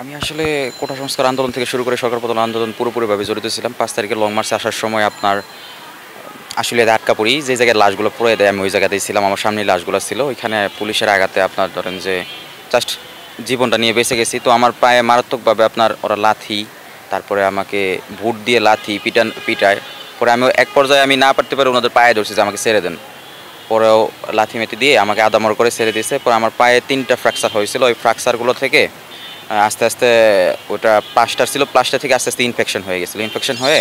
আমি আসলে কোটা সংস্কার আন্দোলন থেকে শুরু করে সরকার পতন আন্দোলন পুরোপুরিভাবে জড়িত ছিলাম। ৫ তারিখে লং মার্চে আসার সময় আপনার আসলে আটকা পড়ি। যে জায়গায় লাশগুলো পুড়িয়ে দেয় আমি ওই জায়গাতেই ছিলাম। আমার সামনেই লাশগুলো ছিল। ওইখানে পুলিশের আঘাতে আপনার ধরেন যে জাস্ট জীবনটা নিয়ে বেঁচে গেছি। তো আমার পায়ে মারাত্মকভাবে আপনার ওরা লাথি, তারপরে আমাকে বুট দিয়ে লাথি পিটায়। পরে আমি এক পর্যায়ে আমি না পারতে পারে ওনাদের পায়ে ধরছি যে আমাকে ছেড়ে দেন। পরেও লাথি মেথি দিয়ে আমাকে আদামর করে ছেড়ে দিয়েছে। পরে আমার পায়ে ৩টা ফ্র্যাকচার হয়েছিল। ওই ফ্র্যাকচারগুলো থেকে আস্তে আস্তে ওটা প্লাস্টার ছিল, প্লাস্টার থেকে আস্তে আস্তে ইনফেকশন হয়ে গেছিলো। ইনফেকশন হয়ে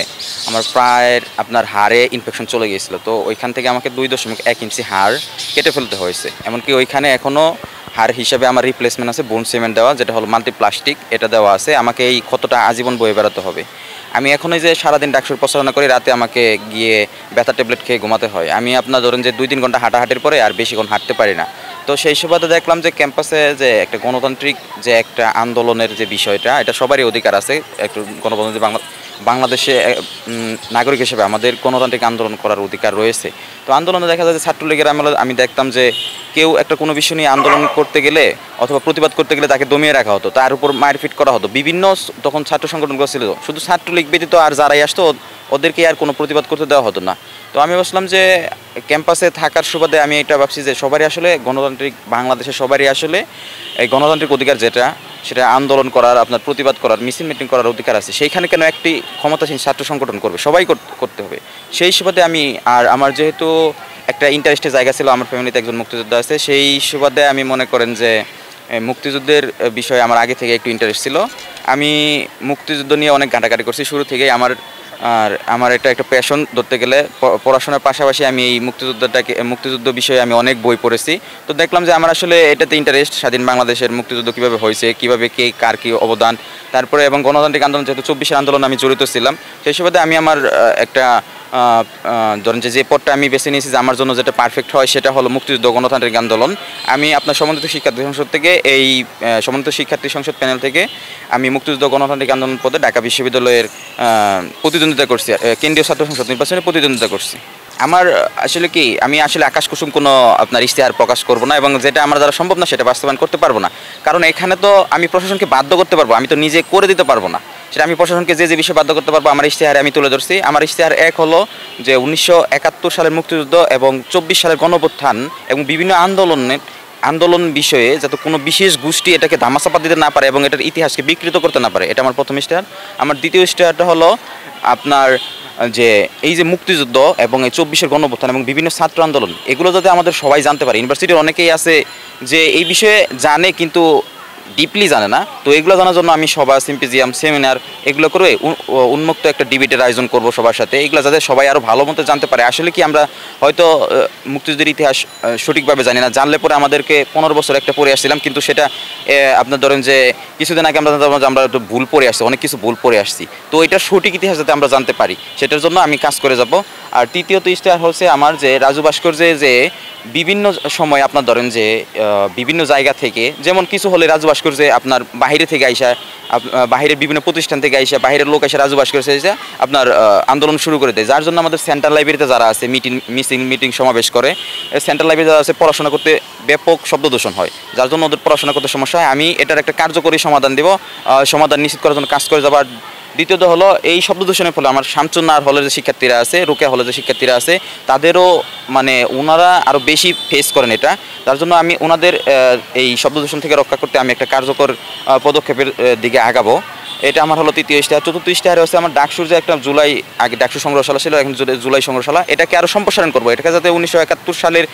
আমার প্রায়ের আপনার হাড়ে ইনফেকশন চলে গিয়েছিলো। তো ওইখান থেকে আমাকে 2.1 ইঞ্চি হাড় কেটে ফেলতে হয়েছে। এমনকি ওইখানে এখনও হাড় হিসাবে আমার রিপ্লেসমেন্ট আছে বোন সিমেন্ট দেওয়া, যেটা হলো মাল্টিপ্লাস্টিক, এটা দেওয়া আছে। আমাকে এই ক্ষতটা আজীবন বয়ে বেড়াতে হবে। আমি এখনই যে সারাদিন ডাক্তার প্রচারণা করি, রাতে আমাকে গিয়ে ব্যথা ট্যাবলেট খেয়ে ঘুমাতে হয়। আমি আপনার ধরেন যে 2-3 ঘন্টা হাঁটাহাঁটির পরে আর বেশিক্ষণ হাঁটতে পারি না। তো সেই সুবাদে দেখলাম যে ক্যাম্পাসে যে একটা গণতান্ত্রিক যে একটা আন্দোলনের যে বিষয়টা, এটা সবারই অধিকার আছে। একটু গণতান্ত্রিক বাংলাদেশে নাগরিক হিসেবে আমাদের গণতান্ত্রিক আন্দোলন করার অধিকার রয়েছে। তো আন্দোলনে দেখা যায় যে ছাত্রলীগের আমলে আমি দেখতাম যে কেউ একটা কোনো বিষয় নিয়ে আন্দোলন করতে গেলে অথবা প্রতিবাদ করতে গেলে তাকে দমিয়ে রাখা হতো, তার উপর মারপিট করা হতো। বিভিন্ন তখন ছাত্র সংগঠনগুলো ছিল, শুধু ছাত্রলীগ ব্যতীত আর যারাই আসতো ওদেরকে আর কোনো প্রতিবাদ করতে দেওয়া হতো না। তো আমি ভাবছিলাম যে ক্যাম্পাসে থাকার সুবাদে আমি এটা ভাবছি যে সবারই আসলে গণতান্ত্রিক বাংলাদেশে সবারই আসলে এই গণতান্ত্রিক অধিকার যেটা, সেটা আন্দোলন করার, আপনার প্রতিবাদ করার, মিছিল মিটিং করার অধিকার আছে। সেইখানে কেন একটি ক্ষমতাসীন ছাত্র সংগঠন করবে? সবাই করতে হবে। সেই সুবাদে আমি, আর আমার যেহেতু একটা ইন্টারেস্টের জায়গা ছিল, আমার ফ্যামিলিতে একজন মুক্তিযোদ্ধা আছে, সেই সুবাদে আমি মনে করেন যে মুক্তিযুদ্ধের বিষয়ে আমার আগে থেকে একটু ইন্টারেস্ট ছিল। আমি মুক্তিযুদ্ধ নিয়ে অনেক ঘাটাঘাটি করছি শুরু থেকেই। আমার এটা একটা প্যাশন ধরতে গেলে। পড়াশোনার পাশাপাশি আমি এই মুক্তিযুদ্ধ বিষয়ে আমি অনেক বই পড়েছি। তো দেখলাম যে আমার আসলে এটাতে ইন্টারেস্ট, স্বাধীন বাংলাদেশের মুক্তিযুদ্ধ কীভাবে হয়েছে, কীভাবে কে কার কী অবদান, তারপরে এবং গণতান্ত্রিক আন্দোলন, যেহেতু 24-এর আন্দোলন আমি জড়িত ছিলাম, সেই সুবাদে আমি আমার একটা ধরেন যে পথটা আমি বেছে নিয়েছি যে আমার জন্য যেটা পারফেক্ট হয় সেটা হলো মুক্তিযুদ্ধ গণতান্ত্রিক আন্দোলন। আমি আপনার সমন্বিত শিক্ষার্থী সংসদ থেকে, এই সমন্বিত শিক্ষার্থী সংসদ প্যানেল থেকে আমি মুক্তিযুদ্ধ গণতান্ত্রিক আন্দোলন পদে ঢাকা বিশ্ববিদ্যালয়ের প্রতিদ্বন্দ্বিতা করছি, কেন্দ্রীয় ছাত্র সংসদ নির্বাচনে প্রতিদ্বন্দ্বিতা করছি। আমার আসলে কি, আমি আসলে আকাশ কুসুম কোনো আপনার ইশতেহার প্রকাশ করব না, এবং যেটা আমার দ্বারা সম্ভব না সেটা বাস্তবায়ন করতে পারবো না। কারণ এখানে তো আমি প্রশাসনকে বাধ্য করতে পারবো, আমি তো নিজে করে দিতে পারবো না। সেটা আমি প্রশাসনকে যে বিষয়ে বাধ্য করতে পারবো আমার ইশতেহারে আমি তুলে ধরছি। আমার ইশতেহার এক হলো যে 1971 সালের মুক্তিযুদ্ধ এবং 24 সালের গণঅভ্যুত্থান এবং বিভিন্ন আন্দোলন বিষয়ে যাতে কোনো বিশেষ গোষ্ঠী এটাকে ধামাচাপা দিতে না পারে এবং এটার ইতিহাসকে বিকৃত করতে না পারে, এটা আমার প্রথম ইশতেহার। আমার দ্বিতীয় ইশতেহারটা হলো আপনার যে এই যে মুক্তিযুদ্ধ এবং এই 24-এর গণঅভ্যুত্থান এবং বিভিন্ন ছাত্র আন্দোলন, এগুলো যাতে আমাদের সবাই জানতে পারে। ইউনিভার্সিটির অনেকেই আছে যে এই বিষয়ে জানে কিন্তু ডিপলি জানে না। তো এগুলো জানার জন্য আমি সভা, সিম্পোজিয়াম, সেমিনার এগুলো করে উন্মুক্ত একটা ডিবেটের আয়োজন করব সবার সাথে, এগুলো যাতে সবাই আরও ভালো মতো জানতে পারে। আসলে কি আমরা হয়তো মুক্তিযুদ্ধের ইতিহাস সঠিকভাবে জানি না, জানলে পরে আমাদেরকে 15 বছর একটা পড়ে আসছিলাম, কিন্তু সেটা আপনার ধরেন যে কিছুদিন আগে আমরা জানতাম যে আমরা একটু ভুল পড়ে আসছি, অনেক কিছু ভুল পড়ে আসছি। তো এটার সঠিক ইতিহাস যাতে আমরা জানতে পারি সেটার জন্য আমি কাজ করে যাব। আর তৃতীয়ত ইশতেহার হচ্ছে আমার যে রাজু ভাস্কর্যে যে বিভিন্ন সময় আপনার ধরেন যে বিভিন্ন জায়গা থেকে, যেমন কিছু হলে রাজু ভাস্কর্যে আপনার বাইরে থেকে আইসা, বাইরের বিভিন্ন প্রতিষ্ঠান থেকে আইসা, বাইরের লোক এসে রাজু ভাস্কর্যে এসে আপনার আন্দোলন শুরু করে দেয়, যার জন্য আমাদের সেন্ট্রাল লাইব্রেরিতে যারা আছে মিটিং সমাবেশ করে, সেন্ট্রাল লাইব্রেরি যারা আছে পড়াশোনা করতে ব্যাপক শব্দ দূষণ হয়, যার জন্য ওদের পড়াশোনা করতে সমস্যা হয়। আমি এটার একটা কার্যকরী সমাধান দেব, সমাধান নিশ্চিত করার জন্য কাজ করে যাবার। দ্বিতীয়ত হলো এই শব্দ দূষণের ফলে আমার শামচুন্নাহার হলের যে শিক্ষার্থীরা আছে, রোকেয়া হলের যে শিক্ষার্থীরা আছে, তাদেরও মানে ওনারা আরও বেশি ফেস করেন এটা। তার জন্য আমি ওনাদের এই শব্দ দূষণ থেকে রক্ষা করতে আমি একটা কার্যকর পদক্ষেপের দিকে আগাবো। এটা আমার হলো তৃতীয় ইশতেহার। চতুর্থ ইশতেহারে হচ্ছে আমার ডাকসুর যে একটা আগে ডাকসু সংগ্রহশালা ছিল, এখন জুলাই সংগ্রহশালা, এটাকে আরও সম্প্রসারণ করবো। এটাকে যাতে 1971 সালের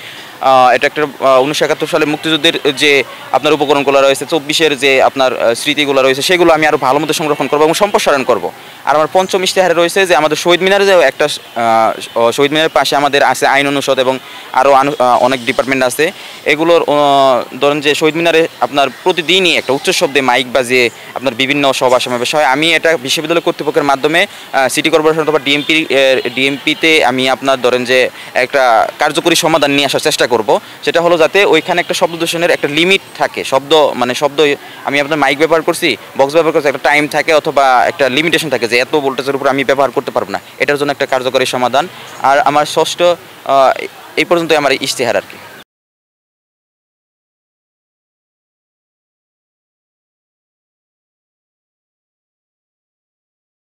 এটা একটা 1971 সালের মুক্তিযুদ্ধের যে আপনার উপকরণগুলো রয়েছে, 24-এর যে আপনার স্মৃতিগুলো রয়েছে, সেগুলো আমি আরও ভালো মতো সংরক্ষণ করবো এবং সম্প্রসারণ করবো। আর আমার পঞ্চম ইশতেহারে রয়েছে যে আমাদের শহীদ মিনারে যে একটা শহীদ মিনারের পাশে আমাদের আছে আইন অনুষদ এবং আরও অনেক ডিপার্টমেন্ট আছে। এগুলোর ধরেন যে শহীদ মিনারে আপনার প্রতিদিনই একটা উচ্চ শব্দে মাইক বাজিয়ে আপনার বিভিন্ন সভা সমাবেশ হয়। আমি এটা বিশ্ববিদ্যালয় কর্তৃপক্ষের মাধ্যমে সিটি কর্পোরেশন অথবা ডিএমপিতে আমি আপনার ধরেন যে একটা কার্যকরী সমাধান নিয়ে আসার চেষ্টা করব। সেটা হলো যাতে ওইখানে একটা শব্দ দূষণের একটা লিমিট থাকে, শব্দ আমি আপনার মাইক ব্যবহার করছি, বক্স ব্যবহার করছি, একটা টাইম থাকে অথবা একটা লিমিটেশন থাকে যে এত ভোল্টেজের উপর আমি ব্যবহার করতে পারবো না, এটার জন্য একটা কার্যকরী সমাধান। আর আমার ষষ্ঠ এই পর্যন্ত আমার ইশতেহার আর কি।